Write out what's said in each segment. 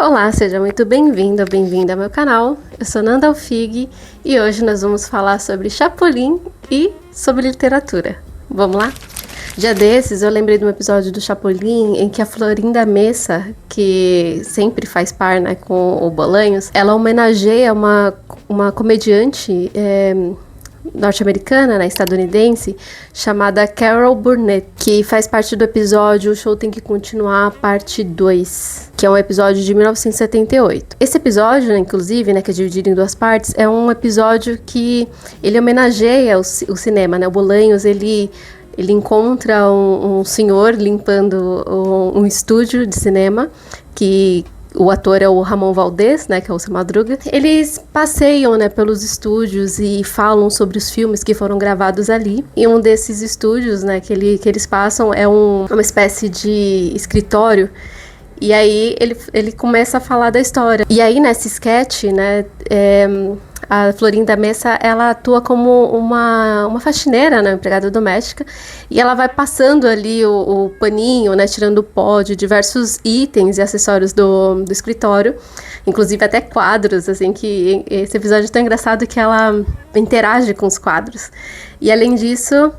Olá, seja muito bem-vindo ou bem-vinda ao meu canal. Eu sou Nanda Alfig e hoje nós vamos falar sobre Chapolin e sobre literatura. Vamos lá? Dia desses eu lembrei de um episódio do Chapolin em que a Florinda Mesa, que sempre faz par, né, com o Bolanhos, ela homenageia uma comediante norte-americana, né, estadunidense, chamada Carol Burnett, que faz parte do episódio O Show Tem Que Continuar, parte 2, que é um episódio de 1978. Esse episódio, né, inclusive, né, que é dividido em duas partes, é um episódio que ele homenageia o cinema, né, o Bolanhos, ele encontra um senhor limpando um estúdio de cinema, que o ator é o Ramon Valdez, né, que é o Seu Madruga. Eles passeiam, né, pelos estúdios e falam sobre os filmes que foram gravados ali. E um desses estúdios, né, que eles passam é uma espécie de escritório. E aí ele começa a falar da história. E aí nesse sketch, né, a Florinda Mesa, ela atua como uma faxineira, né, empregada doméstica, e ela vai passando ali o paninho, né, tirando o pó de diversos itens e acessórios do escritório, inclusive até quadros, assim, que esse episódio é tão engraçado que ela interage com os quadros. E além disso,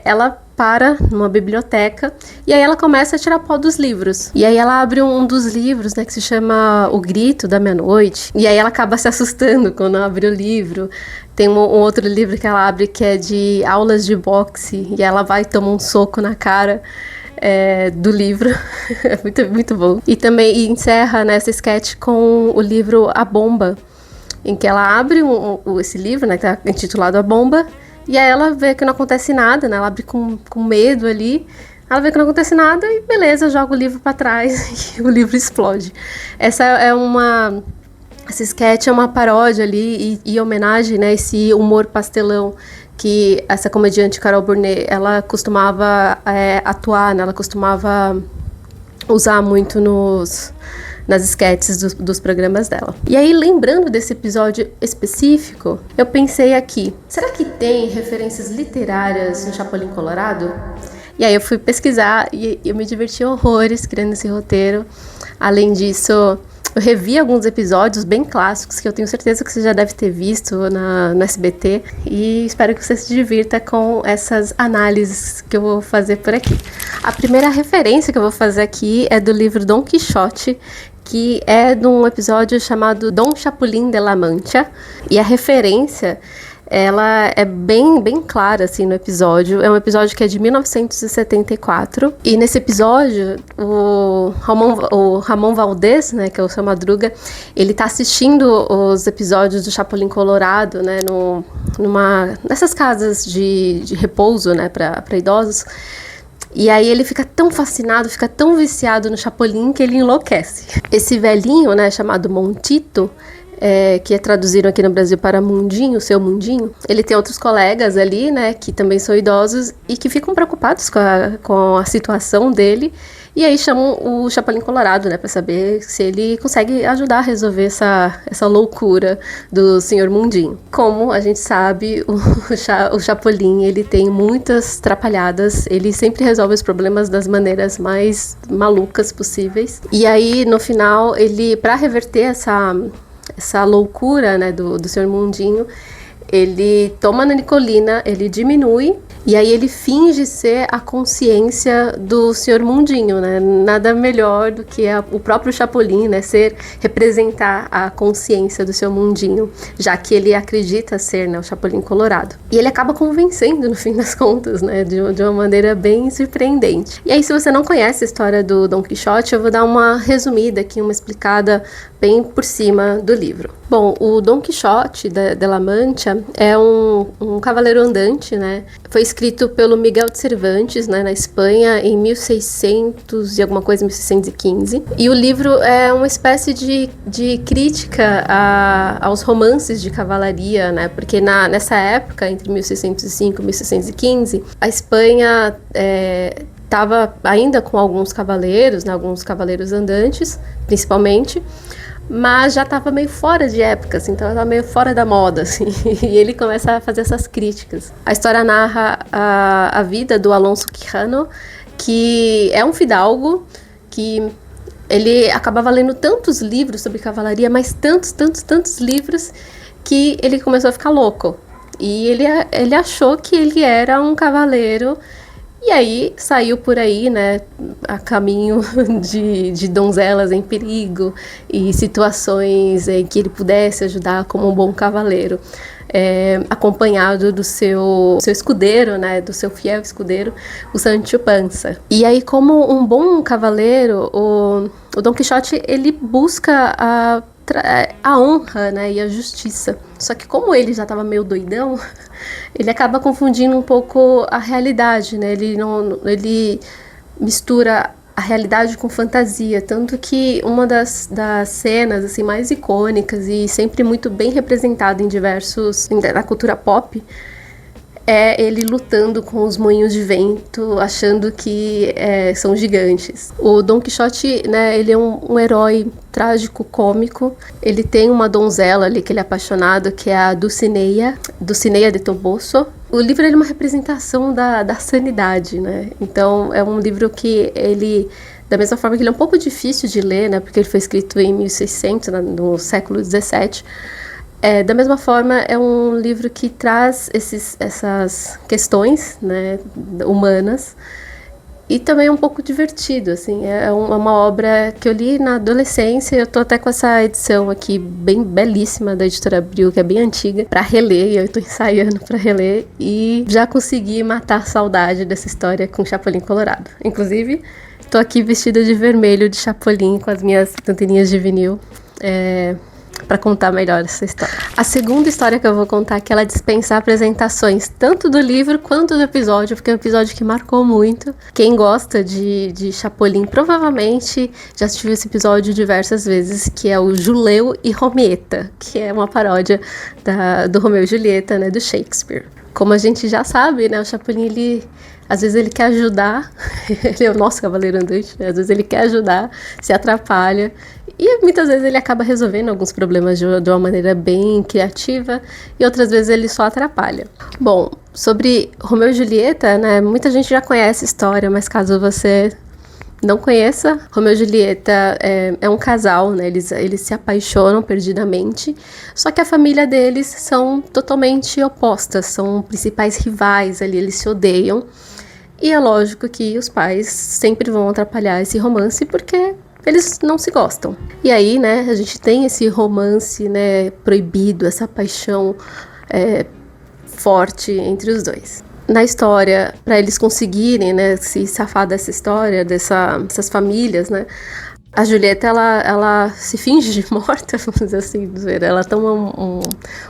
ela para numa biblioteca e aí ela começa a tirar pó dos livros. E aí ela abre um dos livros, né, que se chama O Grito da Meia-Noite. E aí ela acaba se assustando quando abre o livro. Tem um outro livro que ela abre que é de aulas de boxe e ela vai tomar um soco na cara do livro. É muito, muito bom. E também encerra nessa sketch com o livro A Bomba, em que ela abre esse livro, né, que tá intitulado A Bomba. E aí ela vê que não acontece nada, né? Ela abre com medo ali. Ela vê que não acontece nada e beleza, joga o livro pra trás e o livro explode. Esse sketch é uma paródia ali e homenagem, né? Esse humor pastelão que essa comediante Carol Burnett, ela costumava atuar, né? Ela costumava usar muito nas sketches dos programas dela. E aí, lembrando desse episódio específico, eu pensei aqui, será que tem referências literárias no Chapolin Colorado? E aí eu fui pesquisar e eu me diverti horrores criando esse roteiro. Além disso, eu revi alguns episódios bem clássicos que eu tenho certeza que você já deve ter visto no SBT e espero que você se divirta com essas análises que eu vou fazer por aqui. A primeira referência que eu vou fazer aqui é do livro Dom Quixote, que é de um episódio chamado Dom Chapulín de la Mancha, e a referência ela é bem, bem clara assim, no episódio. É um episódio que é de 1974. E nesse episódio, o Ramon Valdez, né, que é o Seu Madruga, ele tá assistindo os episódios do Chapolin Colorado, né, nessas casas de repouso, né, para idosos. E aí ele fica tão fascinado, fica tão viciado no Chapolin que ele enlouquece. Esse velhinho, né, chamado Montito, que é traduzido aqui no Brasil para Mundinho, Seu Mundinho, ele tem outros colegas ali, né, que também são idosos e que ficam preocupados com a situação dele, e aí chamam o Chapolin Colorado, né, para saber se ele consegue ajudar a resolver essa loucura do Senhor Mundinho. Como a gente sabe, o Chapolin, ele tem muitas trapalhadas, ele sempre resolve os problemas das maneiras mais malucas possíveis, e aí no final, ele, para reverter essa loucura, né, do Senhor Mundinho, ele toma a Nicolina, ele diminui e aí ele finge ser a consciência do Senhor Mundinho, né? Nada melhor do que o próprio Chapolin, né, representar a consciência do Seu Mundinho, já que ele acredita ser, né, o Chapolin Colorado. E ele acaba convencendo no fim das contas, né, de uma maneira bem surpreendente. E aí, se você não conhece a história do Dom Quixote, eu vou dar uma resumida aqui, uma explicada bem por cima do livro. Bom, o Dom Quixote de la Mancha é um cavaleiro andante, né? Foi escrito pelo Miguel de Cervantes, né, na Espanha, em 1600 e alguma coisa, 1615. E o livro é uma espécie de crítica aos romances de cavalaria, né? Porque nessa época, entre 1605 e 1615, a Espanha estava ainda com alguns cavaleiros, né, alguns cavaleiros andantes, principalmente, mas já estava meio fora de época, assim, então estava meio fora da moda, assim, e ele começa a fazer essas críticas. A história narra a vida do Alonso Quijano, que é um fidalgo que ele acabava lendo tantos livros sobre cavalaria, mas tantos livros, que ele começou a ficar louco. E ele achou que ele era um cavaleiro, e aí saiu por aí, né, a caminho de donzelas em perigo e situações em que ele pudesse ajudar como um bom cavaleiro. Acompanhado do seu escudeiro, né, do seu fiel escudeiro, o Sancho Panza. E aí, como um bom cavaleiro, o Don Quixote, ele busca a honra, né, e a justiça. Só que como ele já estava meio doidão, ele acaba confundindo um pouco a realidade, né? Ele mistura a realidade com fantasia, tanto que uma das cenas assim mais icônicas e sempre muito bem representada em na cultura pop é ele lutando com os moinhos de vento, achando que são gigantes. O Don Quixote, né, ele é um herói trágico, cômico. Ele tem uma donzela ali que ele é apaixonado, que é a Dulcinea de Toboso. O livro é uma representação da sanidade, né? Então é um livro que ele, da mesma forma que ele é um pouco difícil de ler, né, porque ele foi escrito em 1600, no século 17, da mesma forma, é um livro que traz essas questões, né, humanas, e também é um pouco divertido, assim. É uma obra que eu li na adolescência. Eu tô até com essa edição aqui, bem belíssima, da Editora Abril, que é bem antiga, para reler, e eu tô ensaiando para reler, e já consegui matar a saudade dessa história com Chapolin Colorado. Inclusive, tô aqui vestida de vermelho de Chapolin, com as minhas anteninhas de vinil, para contar melhor essa história. A segunda história que eu vou contar é que ela dispensa apresentações, tanto do livro quanto do episódio, porque é um episódio que marcou muito. Quem gosta de Chapolin provavelmente já assistiu esse episódio diversas vezes, que é o Juleu e Romieta, que é uma paródia do Romeu e Julieta, né, do Shakespeare. Como a gente já sabe, né, o Chapolin, às vezes ele quer ajudar, ele é o nosso cavaleiro andante, né? Às vezes ele quer ajudar, se atrapalha, e muitas vezes ele acaba resolvendo alguns problemas de uma maneira bem criativa, e outras vezes ele só atrapalha. Bom, sobre Romeu e Julieta, né, muita gente já conhece a história, mas caso você não conheça, Romeu e Julieta é um casal, né? Eles se apaixonam perdidamente, só que a família deles são totalmente opostas, são principais rivais ali, eles se odeiam. E é lógico que os pais sempre vão atrapalhar esse romance, porque eles não se gostam. E aí, né, a gente tem esse romance, né, proibido, essa paixão forte entre os dois. Na história, para eles conseguirem, né, se safar dessa história, dessas famílias, né, a Julieta, ela se finge de morta, vamos dizer assim, ela toma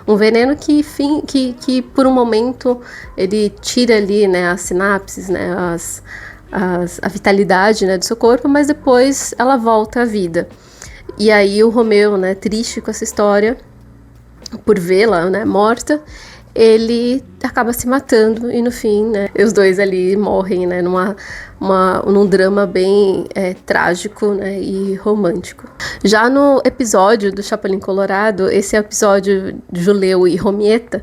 um veneno que por um momento ele tira ali, né, as sinapses, né, a vitalidade, né, do seu corpo, mas depois ela volta à vida. E aí o Romeu, né, triste com essa história, por vê-la, né, morta, ele acaba se matando e no fim, né, os dois ali morrem, né, num drama bem trágico, né, e romântico. Já no episódio do Chapolin Colorado, esse episódio de Juleu e Romieta,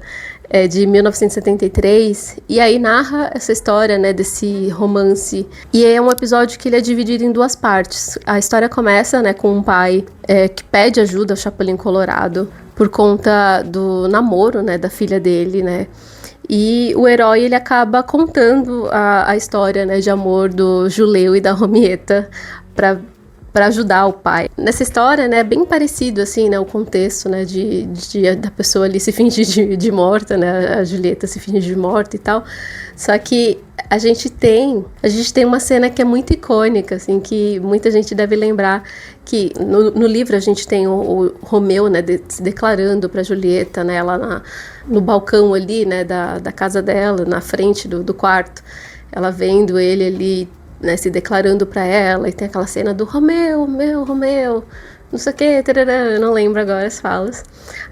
de 1973, e aí narra essa história, né, desse romance, e é um episódio que ele é dividido em duas partes. A história começa, né, com um pai que pede ajuda ao Chapolin Colorado por conta do namoro, né, da filha dele, né, e o herói, ele acaba contando a história, né, de amor do Juleu e da Romieta para ajudar o pai. Nessa história, né, é bem parecido, assim, né, o contexto, né, da pessoa ali se fingir de morta, né, a Julieta se fingir de morta e tal, só que a gente tem uma cena que é muito icônica, assim, que muita gente deve lembrar, que no livro a gente tem o Romeu, né, se declarando para Julieta, né, lá no balcão ali, né, da casa dela, na frente do quarto, ela vendo ele ali, né, se declarando para ela, e tem aquela cena do Romeu, Romeu, não sei o que, eu não lembro agora as falas.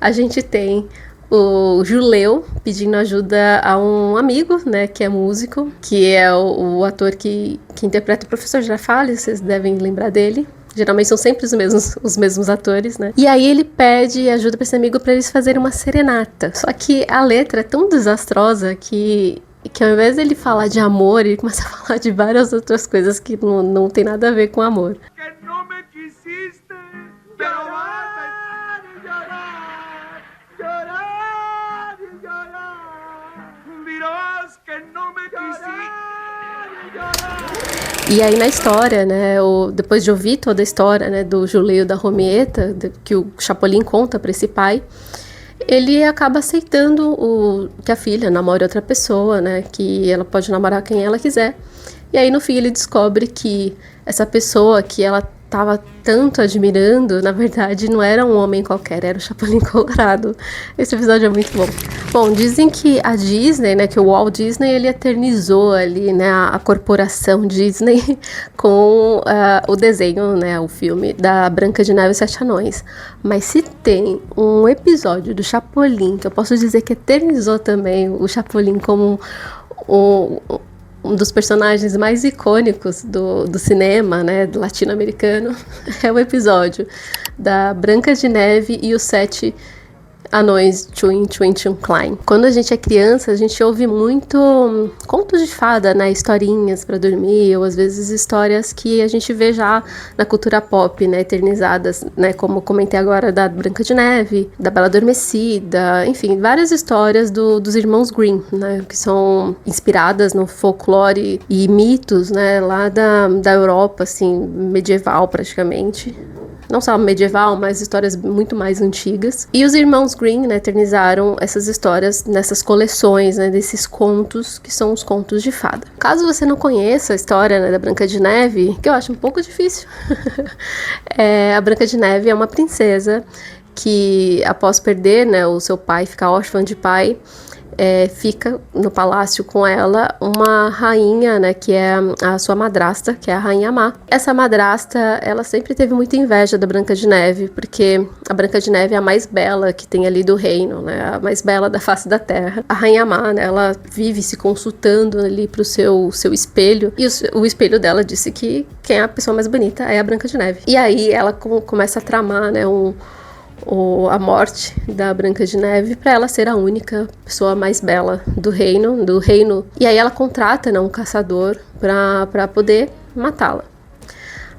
A gente tem o Juleu pedindo ajuda a um amigo, né, que é músico, que é o ator que interpreta o professor Girafales, vocês devem lembrar dele. Geralmente são sempre os mesmos atores, né? E aí ele pede ajuda para esse amigo para eles fazerem uma serenata. Só que a letra é tão desastrosa que ao invés dele falar de amor, ele começa a falar de várias outras coisas que não tem nada a ver com amor. Que não me E aí na história, né, depois de ouvir toda a história, né, do Juleio da Romieta, que o Chapolin conta para esse pai, ele acaba aceitando que a filha namore outra pessoa, né, que ela pode namorar quem ela quiser. E aí no fim ele descobre que essa pessoa que ela estava tanto admirando, na verdade não era um homem qualquer, era o Chapolin Colorado. Esse episódio é muito bom. Bom, dizem que a Disney, né, que o Walt Disney, ele eternizou ali, né, a corporação Disney com o desenho, né, o filme da Branca de Neve e os Sete Anões. Mas se tem um episódio do Chapolin, que eu posso dizer que eternizou também o Chapolin como um dos personagens mais icônicos do cinema, né, do latino-americano, é o episódio da Branca de Neve e os Sete Anões Chewing Klein. Quando a gente é criança, a gente ouve muito contos de fada, né, historinhas para dormir, ou às vezes histórias que a gente vê já na cultura pop, né, eternizadas, né, como comentei agora da Branca de Neve, da Bela Adormecida, enfim, várias histórias dos irmãos Grimm, né, que são inspiradas no folclore e mitos, né, lá da Europa, assim, medieval praticamente. Não só medieval, mas histórias muito mais antigas. E os irmãos Grimm, né, eternizaram essas histórias nessas coleções, né, desses contos, que são os contos de fada. Caso você não conheça a história, né, da Branca de Neve, que eu acho um pouco difícil, a Branca de Neve é uma princesa que, após perder, né, o seu pai, ficar órfã de pai, fica no palácio com ela uma rainha, né, que é a sua madrasta, que é a Rainha Má. Essa madrasta, ela sempre teve muita inveja da Branca de Neve, porque a Branca de Neve é a mais bela que tem ali do reino, né, a mais bela da face da terra. A Rainha Má, né, ela vive se consultando ali pro seu espelho, e o espelho dela disse que quem é a pessoa mais bonita é a Branca de Neve. E aí ela começa a tramar, né, a morte da Branca de Neve para ela ser a única pessoa mais bela do reino. E aí ela contrata, né, um caçador para poder matá-la.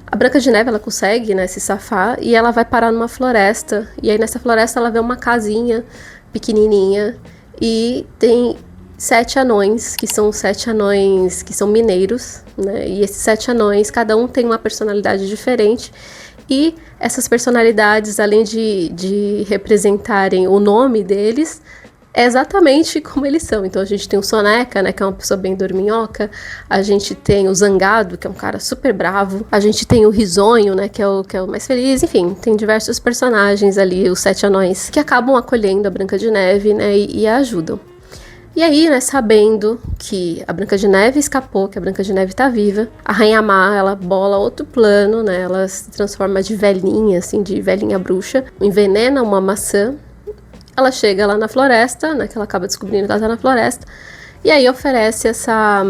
A Branca de Neve, ela consegue, né, se safar, e ela vai parar numa floresta. E aí nessa floresta ela vê uma casinha pequenininha e tem 7 anões, que são 7 anões que são mineiros, né? E esses 7 anões, cada um tem uma personalidade diferente. E essas personalidades, além de representarem o nome deles, é exatamente como eles são. Então a gente tem o Soneca, né, que é uma pessoa bem dorminhoca. A gente tem o Zangado, que é um cara super bravo. A gente tem o Risonho, né, que é o mais feliz. Enfim, tem diversos personagens ali, os 7 anões, que acabam acolhendo a Branca de Neve, né, e a ajudam. E aí, né, sabendo que a Branca de Neve escapou, que a Branca de Neve tá viva, a Rainha Má, ela bola outro plano, né, ela se transforma de velhinha, assim, de velhinha bruxa, envenena uma maçã, ela chega lá na floresta, né, que ela acaba descobrindo que ela tá na floresta, e aí oferece essa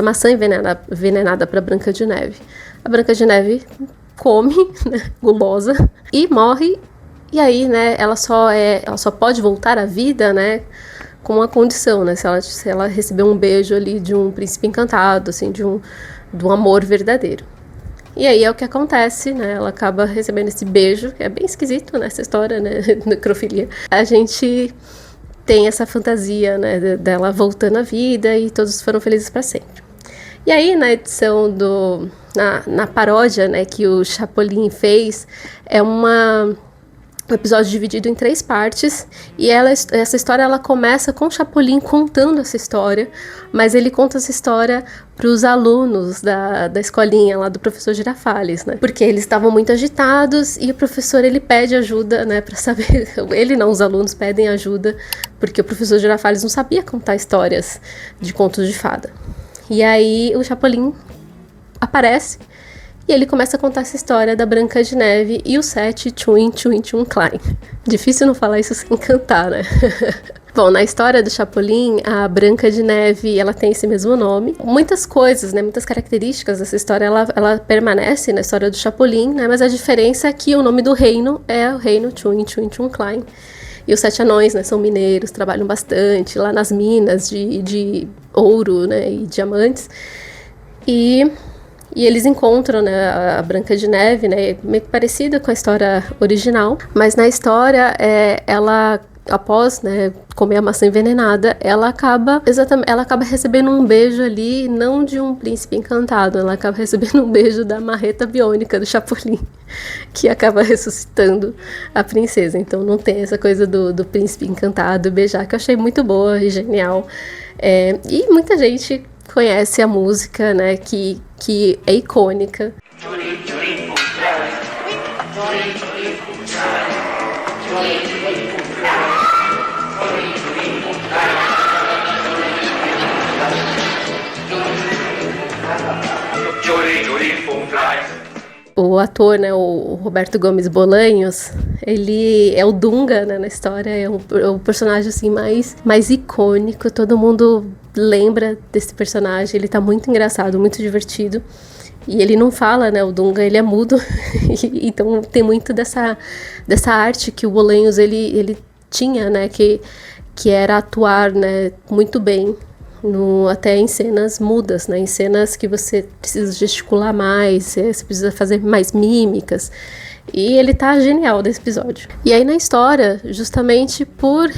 maçã envenenada pra Branca de Neve. A Branca de Neve come, né, gulosa, e morre, e aí, né, ela só pode voltar à vida, né, com uma condição, né? Se ela receber um beijo ali de um príncipe encantado, assim, de um amor verdadeiro. E aí é o que acontece, né? Ela acaba recebendo esse beijo, que é bem esquisito, né? Essa história, né? Necrofilia. A gente tem essa fantasia, né? Dela voltando à vida e todos foram felizes para sempre. E aí, na edição na paródia, né? Que o Chapolin fez, é um episódio dividido em 3 partes, e essa história ela começa com o Chapolin contando essa história, mas ele conta essa história para os alunos da escolinha lá do professor Girafales, né? Porque eles estavam muito agitados e o professor ele pede ajuda, né? Para saber, ele não, os alunos pedem ajuda, porque o professor Girafales não sabia contar histórias de contos de fada. E aí o Chapolin aparece e ele começa a contar essa história da Branca de Neve e os 7 Chewing Klein. Difícil não falar isso sem cantar, né? Bom, na história do Chapolin, a Branca de Neve, ela tem esse mesmo nome. Muitas coisas, né, muitas características dessa história, ela permanece na história do Chapolin, né, mas a diferença é que o nome do reino é o reino Chewing Klein. E os 7 anões, né, são mineiros, trabalham bastante lá nas minas de ouro, né, e diamantes. E eles encontram, né, a Branca de Neve, né, meio que parecida com a história original, mas na história ela após, né, comer a maçã envenenada, ela acaba recebendo um beijo ali, não de um príncipe encantado, ela acaba recebendo um beijo da marreta biônica do Chapolin, que acaba ressuscitando a princesa. Então não tem essa coisa do príncipe encantado beijar, que eu achei muito boa e genial. E muita gente conhece a música, né, que é icônica. O ator, né, o Roberto Gomes Bolanhos, ele é o Dunga, né, na história, é o personagem assim, mais icônico, todo mundo lembra desse personagem, ele tá muito engraçado, muito divertido, e ele não fala, né, o Dunga, ele é mudo, então tem muito dessa arte que o Bolanhos, ele tinha, né, que era atuar, né, muito bem, até em cenas mudas, né? Em cenas que você precisa gesticular mais, você precisa fazer mais mímicas. E ele tá genial nesse episódio. E aí na história, justamente por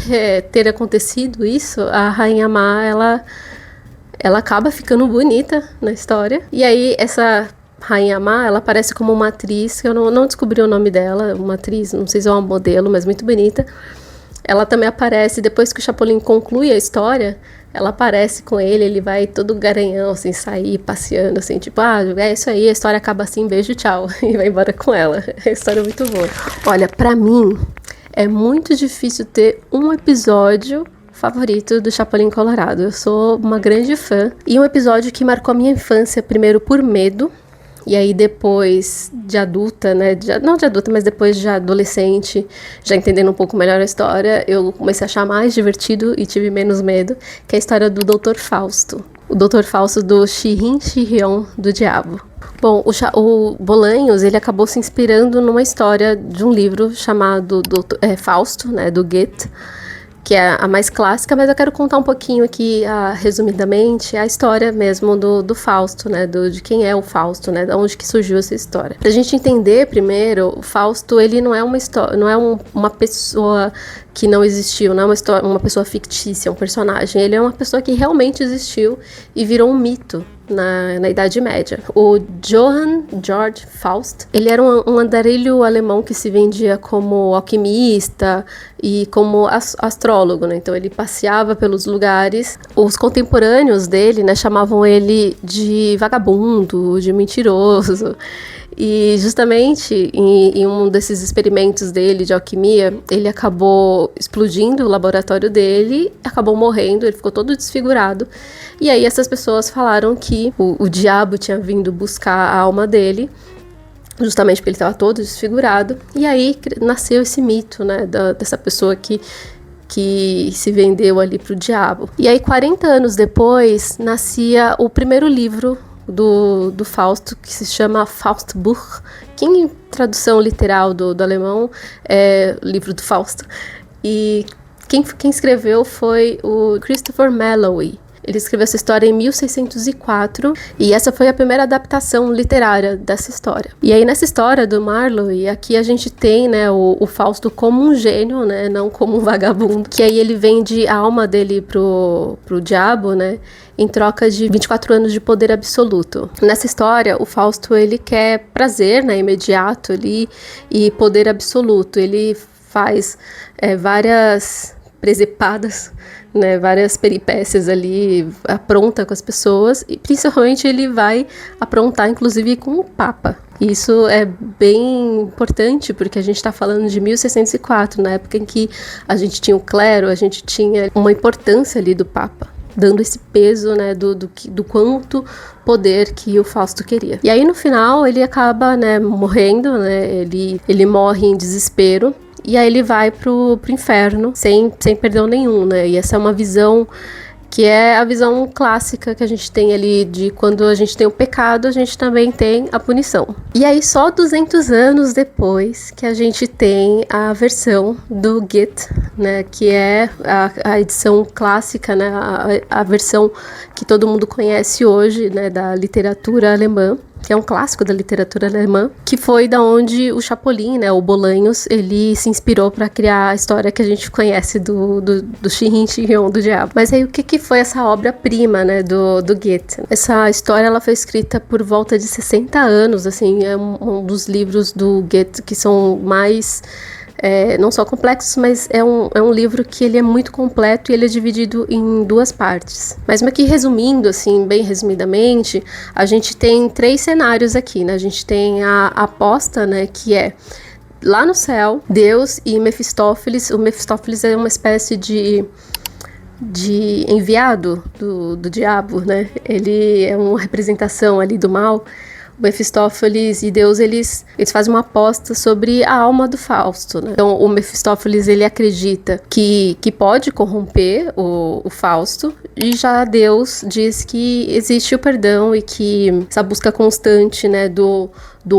ter acontecido isso, a Rainha Má, ela acaba ficando bonita na história. E aí essa Rainha Má, ela aparece como uma atriz, que eu não descobri o nome dela, uma atriz, não sei se é uma modelo, mas muito bonita. Ela também aparece, depois que o Chapolin conclui a história, ela aparece com ele vai todo garanhão, assim, sair passeando, assim, tipo, é isso aí, a história acaba assim, beijo, tchau, e vai embora com ela. A história é muito boa. Olha, pra mim, é muito difícil ter um episódio favorito do Chapolin Colorado. Eu sou uma grande fã. E um episódio que marcou a minha infância, primeiro por medo, e aí depois de adulta, né, não de adulta, mas depois de adolescente, já entendendo um pouco melhor a história, eu comecei a achar mais divertido e tive menos medo, que é a história do Dr. Fausto. O Dr. Fausto do Shirin Shirion do Diabo. Bom, o Bolanhos, ele acabou se inspirando numa história de um livro chamado Fausto, né, do Goethe, que é a mais clássica, mas eu quero contar um pouquinho aqui, resumidamente, a história mesmo do Fausto, né, de quem é o Fausto, né, de onde que surgiu essa história. Pra gente entender primeiro, o Fausto, ele não é uma história, não é uma pessoa que não existiu, não é uma pessoa fictícia, um personagem, ele é uma pessoa que realmente existiu e virou um mito na Idade Média. O Johann Georg Faust, ele era um andarilho alemão que se vendia como alquimista e como astrólogo, né? Então ele passeava pelos lugares. Os contemporâneos dele, né, chamavam ele de vagabundo, de mentiroso. E justamente em um desses experimentos dele de alquimia, ele acabou explodindo o laboratório dele, acabou morrendo, ele ficou todo desfigurado. E aí essas pessoas falaram que o diabo tinha vindo buscar a alma dele, justamente porque ele estava todo desfigurado. E aí nasceu esse mito, né, dessa pessoa que se vendeu ali pro diabo. E aí 40 anos depois nascia o primeiro livro do Fausto, que se chama Faustbuch, que em tradução literal do alemão é livro do Fausto. E quem escreveu foi o Christopher Marlowe. Ele escreveu essa história em 1604 e essa foi a primeira adaptação literária dessa história. E aí nessa história do Marlowe, aqui a gente tem, né, o Fausto como um gênio, né, não como um vagabundo, que aí ele vende a alma dele pro diabo, né, em troca de 24 anos de poder absoluto. Nessa história, o Fausto, ele quer prazer, né, imediato ali, e poder absoluto. Ele faz várias presepadas, né, várias peripécias ali, apronta com as pessoas, e principalmente ele vai aprontar, inclusive, com o Papa. Isso é bem importante, porque a gente está falando de 1604, na época em que a gente tinha o clero, a gente tinha uma importância ali do Papa, dando esse peso, né, do quanto poder que o Fausto queria. E aí, no final, ele acaba, né, morrendo, né, ele morre em desespero, e aí ele vai pro inferno, sem perdão nenhum, né, e essa é uma visão que é a visão clássica que a gente tem ali de quando a gente tem o pecado, a gente também tem a punição. E aí só 200 anos depois que a gente tem a versão do Goethe, né, que é a edição clássica, né, a versão que todo mundo conhece hoje, né, da literatura alemã, que é um clássico da literatura alemã, que foi da onde o Chapolin, né, o Bolanhos, ele se inspirou para criar a história que a gente conhece do Shirin Shion, do diabo. Mas aí o que foi essa obra-prima, né, do Goethe? Essa história ela foi escrita por volta de 60 anos, assim, é um dos livros do Goethe que são mais... não só complexos, mas é um livro que ele é muito completo e ele é dividido em 2 partes. Mas meio que resumindo, assim, bem resumidamente, a gente tem 3 cenários aqui, né? A gente tem a aposta, né, que é lá no céu, Deus e Mefistófeles. O Mefistófeles é uma espécie de enviado do diabo, né? Ele é uma representação ali do mal. O Mefistófeles e Deus, eles fazem uma aposta sobre a alma do Fausto, né? Então, o Mefistófeles, ele acredita que pode corromper o Fausto, e já Deus diz que existe o perdão e que essa busca constante, né, do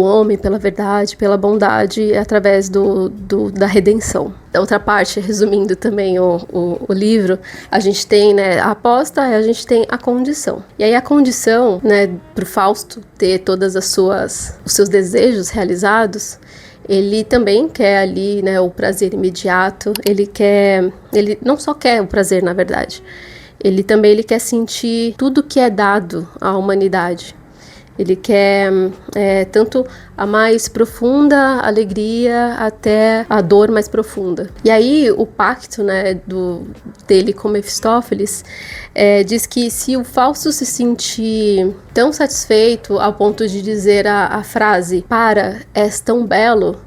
homem pela verdade, pela bondade, através da redenção. Da outra parte, resumindo também o livro, a gente tem, né, a aposta e a gente tem a condição. E aí a condição, né, para o Fausto ter todas os seus desejos realizados, ele também quer ali, né, o prazer imediato, ele não só quer o prazer, na verdade, ele quer sentir tudo que é dado à humanidade. Ele quer tanto a mais profunda alegria até a dor mais profunda. E aí o pacto, né, dele com Mefistófeles diz que se o Fausto se sentir tão satisfeito ao ponto de dizer a frase "para, és tão belo",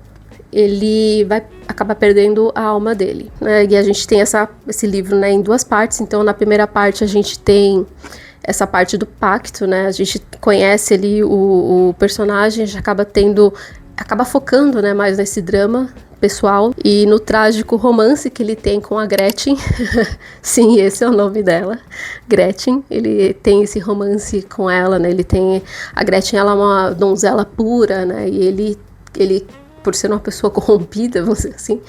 ele vai acabar perdendo a alma dele, né? E a gente tem esse livro, né, em 2 partes. Então, na primeira parte a gente tem essa parte do pacto, né? A gente conhece ali o personagem, a gente acaba focando, né, mais nesse drama pessoal e no trágico romance que ele tem com a Gretchen. Sim, esse é o nome dela, Gretchen. Ele tem esse romance com ela, né? A Gretchen, ela é uma donzela pura, né? E ele por ser uma pessoa corrompida, vamos dizer assim,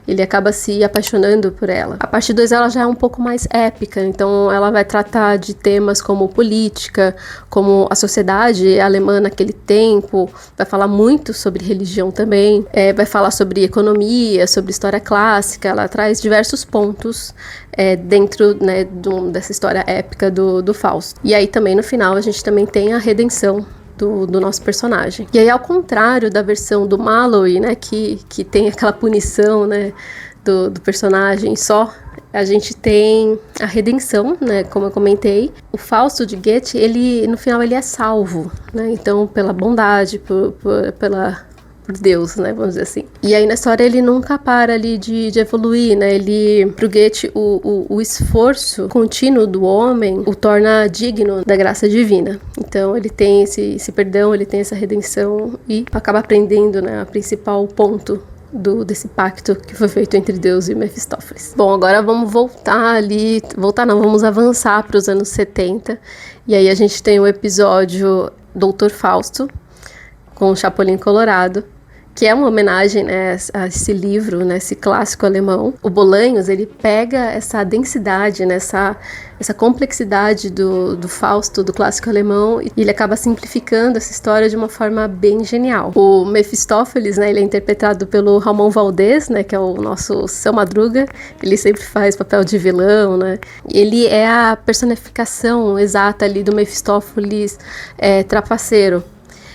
ele acaba se apaixonando por ela. A parte 2 ela já é um pouco mais épica, então ela vai tratar de temas como política, como a sociedade alemã naquele tempo, vai falar muito sobre religião também, vai falar sobre economia, sobre história clássica. Ela traz diversos pontos dentro, né, dessa história épica do Fausto. E aí também no final a gente também tem a redenção do nosso personagem. E aí, ao contrário da versão do Malory, né, que tem aquela punição, né, do personagem só, a gente tem a redenção, né, como eu comentei. O Fausto de Goethe, no final ele é salvo, né, então pela bondade, por Deus, né, vamos dizer assim. E aí na história ele nunca para ali de evoluir, né, pro Goethe o esforço contínuo do homem o torna digno da graça divina. Então ele tem esse perdão, ele tem essa redenção e acaba aprendendo, né, o principal ponto desse pacto que foi feito entre Deus e Mefistófeles. Bom, agora vamos vamos avançar para os anos 70, e aí a gente tem o episódio Doutor Fausto, com o Chapolin Colorado, que é uma homenagem, né, a esse livro, né, esse clássico alemão. O Bolanhos, ele pega essa densidade, né, essa complexidade do Fausto, do clássico alemão, e ele acaba simplificando essa história de uma forma bem genial. O Mefistófeles, né, ele é interpretado pelo Ramon Valdez, né, que é o nosso Seu Madruga. Ele sempre faz papel de vilão, né. Ele é a personificação exata ali do Mefistófeles trapaceiro.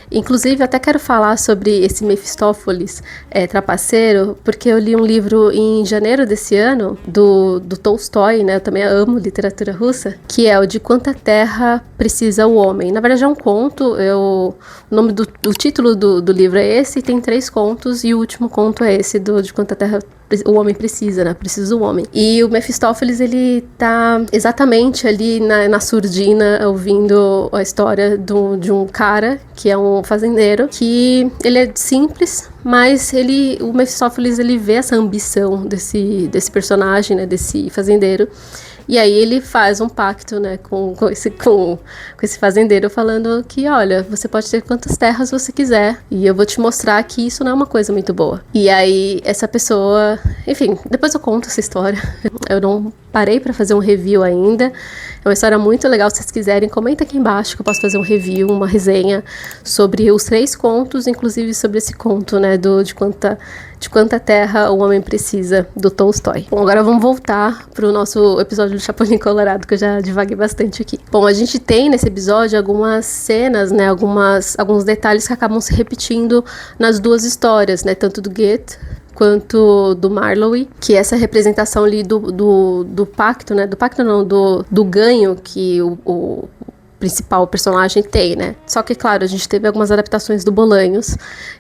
Inclusive, até quero falar sobre esse Mefistófeles trapaceiro, porque eu li um livro em janeiro desse ano, do Tolstói, né? Eu também amo literatura russa, que é o De Quanta Terra Precisa o Homem. Na verdade é um conto, o nome do título do livro é esse, e tem 3 contos, e o último conto é esse, De Quanta Terra o Homem Precisa, né? Precisa o Homem. E o Mefistófeles, ele tá exatamente ali na surdina, ouvindo a história de um cara, que é um fazendeiro, que ele é simples, mas o Mefistófeles, ele vê essa ambição desse personagem, né? Desse fazendeiro. E aí ele faz um pacto, né, com esse fazendeiro, falando que, olha, você pode ter quantas terras você quiser, e eu vou te mostrar que isso não é uma coisa muito boa. E aí essa pessoa, enfim, depois eu conto essa história. Eu não parei para fazer um review ainda. É uma história muito legal, se vocês quiserem, comenta aqui embaixo que eu posso fazer um review, uma resenha sobre os 3 contos, inclusive sobre esse conto, né, de quanta terra o homem precisa, do Tolstói. Bom, agora vamos voltar pro nosso episódio do Chapolin Colorado, que eu já divaguei bastante aqui. Bom, a gente tem nesse episódio algumas cenas, né, alguns detalhes que acabam se repetindo nas 2 histórias, né, tanto do Goethe quanto do Marlowe, que é essa representação ali do pacto, né? Do pacto não, do ganho que o principal personagem tem, né? Só que, claro, a gente teve algumas adaptações do Bolanhos,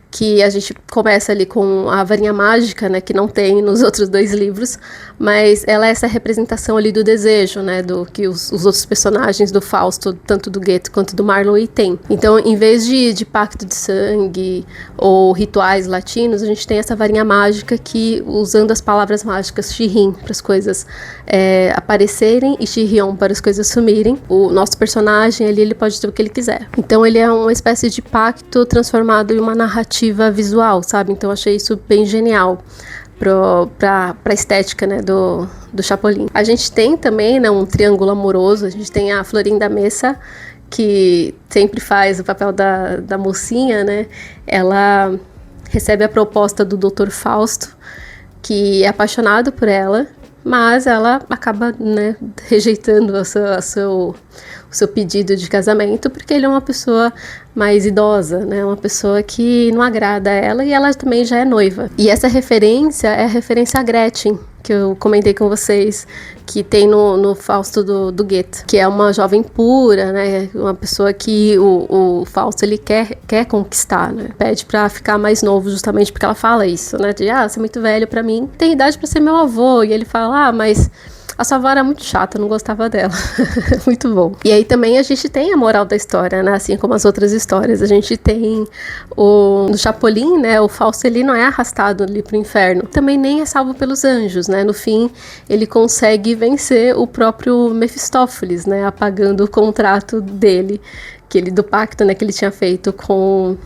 que a gente começa ali com a varinha mágica, né, que não tem nos outros 2 livros, mas ela é essa representação ali do desejo, né, do que os outros personagens do Fausto, tanto do Goethe quanto do Marlowe, têm. Então, em vez de pacto de sangue ou rituais latinos, a gente tem essa varinha mágica que, usando as palavras mágicas Shirrim para as coisas aparecerem e Shirion para as coisas sumirem, o nosso personagem ali, ele pode ter o que ele quiser. Então, ele é uma espécie de pacto transformado em uma narrativa visual, sabe? Então achei isso bem genial pra estética, né, do Chapolin. A gente tem também, né, um triângulo amoroso. A gente tem a Florinda Mesa, que sempre faz o papel da mocinha, né? Ela recebe a proposta do Dr. Fausto, que é apaixonado por ela, mas ela acaba, né, rejeitando o seu pedido de casamento, porque ele é uma pessoa mais idosa, né, uma pessoa que não agrada a ela, e ela também já é noiva. E essa referência é a referência a Gretchen, que eu comentei com vocês, que tem no Fausto do Goethe, que é uma jovem pura, né, uma pessoa que o Fausto, ele quer conquistar, né, pede pra ficar mais novo, justamente porque ela fala isso, né, de, você é muito velho pra mim, tem idade pra ser meu avô, e ele fala, mas a sua avó era muito chata, eu não gostava dela. Muito bom. E aí também a gente tem a moral da história, né? Assim como as outras histórias. A gente tem no Chapolin, né? O Fausto, ele não é arrastado ali pro inferno. Também nem é salvo pelos anjos, né? No fim, ele consegue vencer o próprio Mefistófeles, né? Apagando o contrato dele, do pacto, né, que ele tinha feito com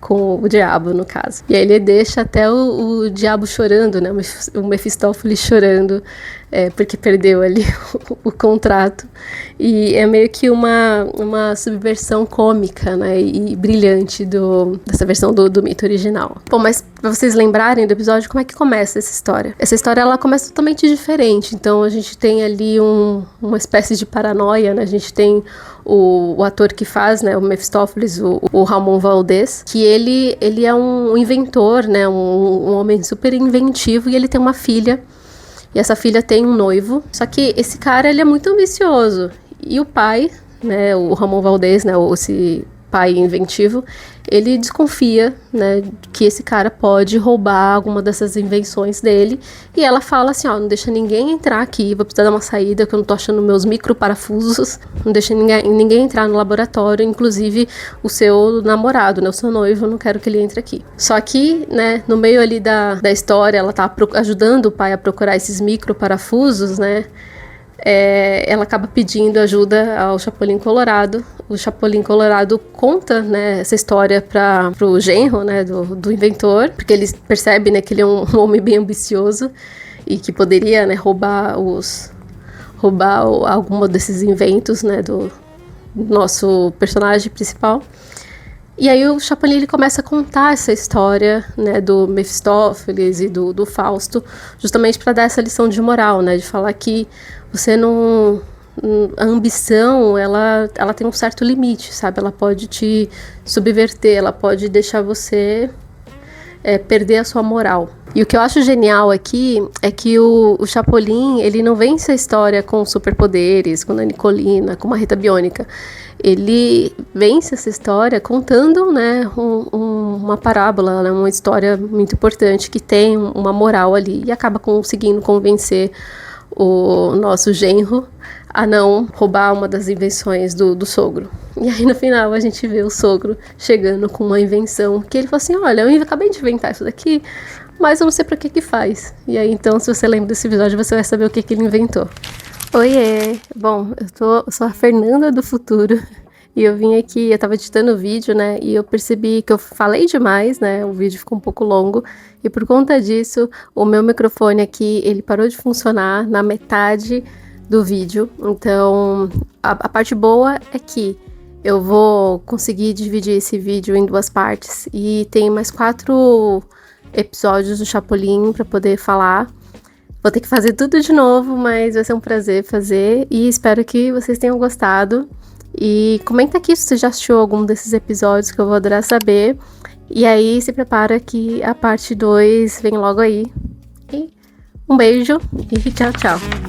o diabo, no caso. E aí ele deixa até o diabo chorando, né, o Mefistófeles chorando, porque perdeu ali o contrato. E é meio que uma subversão cômica, né, e brilhante dessa versão do mito original. Bom, mas pra vocês lembrarem do episódio, como é que começa essa história? Essa história, ela começa totalmente diferente. Então a gente tem ali uma espécie de paranoia, né, a gente tem o ator que faz, né, o Mefistófeles, o Ramon Valdez, que ele é um inventor, né, um homem super inventivo, e ele tem uma filha, e essa filha tem um noivo, só que esse cara, ele é muito ambicioso, e o pai, né, o Ramon Valdez, né, esse pai inventivo, ele desconfia, né, que esse cara pode roubar alguma dessas invenções dele, e ela fala assim, não deixa ninguém entrar aqui, vou precisar dar uma saída, que eu não tô achando meus microparafusos, não deixa ninguém entrar no laboratório, inclusive o seu namorado, né, o seu noivo, eu não quero que ele entre aqui. Só que, né, no meio ali da história, ela tá ajudando o pai a procurar esses microparafusos, né, ela acaba pedindo ajuda ao Chapolin Colorado. O Chapolin Colorado conta, né, essa história pro genro, né, do inventor, porque ele percebe, né, que ele é um homem bem ambicioso e que poderia, né, roubar algum desses inventos, né, do nosso personagem principal. E aí o Chapolin, ele começa a contar essa história, né, do Mefistófeles e do Fausto, justamente para dar essa lição de moral, né, de falar que você não... A ambição, ela tem um certo limite, sabe? Ela pode te subverter, ela pode deixar você perder a sua moral. E o que eu acho genial aqui é que o Chapolin, ele não vence a história com superpoderes, com a Nicolina, com uma Rita Biônica. Ele vence essa história contando, né, uma parábola, né, uma história muito importante que tem uma moral ali, e acaba conseguindo convencer o nosso genro a não roubar uma das invenções do sogro. E aí no final a gente vê o sogro chegando com uma invenção que ele fala assim, olha, eu acabei de inventar isso daqui, mas eu não sei pra que faz. E aí então, se você lembra desse episódio, você vai saber o que ele inventou. Oiê! Bom, eu sou a Fernanda do futuro. E eu vim aqui, eu tava editando o vídeo, né, e eu percebi que eu falei demais, né, o vídeo ficou um pouco longo, e por conta disso, o meu microfone aqui, ele parou de funcionar na metade do vídeo. Então, a parte boa é que eu vou conseguir dividir esse vídeo em 2 partes e tem mais 4 episódios do Chapolin para poder falar. Vou ter que fazer tudo de novo, mas vai ser um prazer fazer e espero que vocês tenham gostado. E comenta aqui se você já assistiu algum desses episódios, que eu vou adorar saber. E aí se prepara que a parte 2 vem logo aí. E um beijo e tchau, tchau.